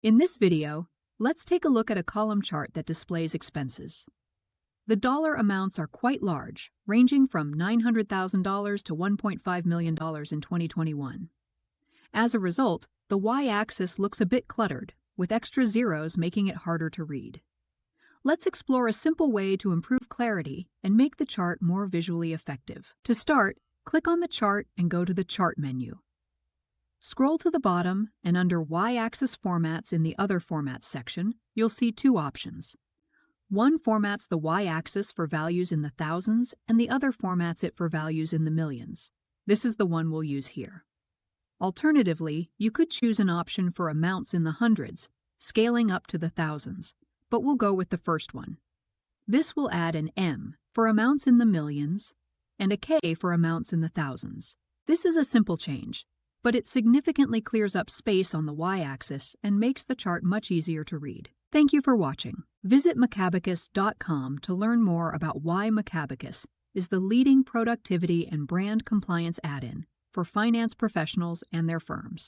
In this video, let's take a look at a column chart that displays expenses. The dollar amounts are quite large, ranging from $900,000 to $1.5 million in 2021. As a result, the y-axis looks a bit cluttered, with extra zeros making it harder to read. Let's explore a simple way to improve clarity and make the chart more visually effective. To start, click on the chart and go to the Chart menu. Scroll to the bottom, and under Y-axis formats in the Other Formats section, you'll see two options. One formats the Y-axis for values in the thousands, and the other formats it for values in the millions. This is the one we'll use here. Alternatively, you could choose an option for amounts in the hundreds, scaling up to the thousands, but we'll go with the first one. This will add an M for amounts in the millions and a K for amounts in the thousands. This is a simple change, but it significantly clears up space on the y-axis and makes the chart much easier to read. Thank you for watching. Visit Macabacus.com to learn more about why Macabacus is the leading productivity and brand compliance add-in for finance professionals and their firms.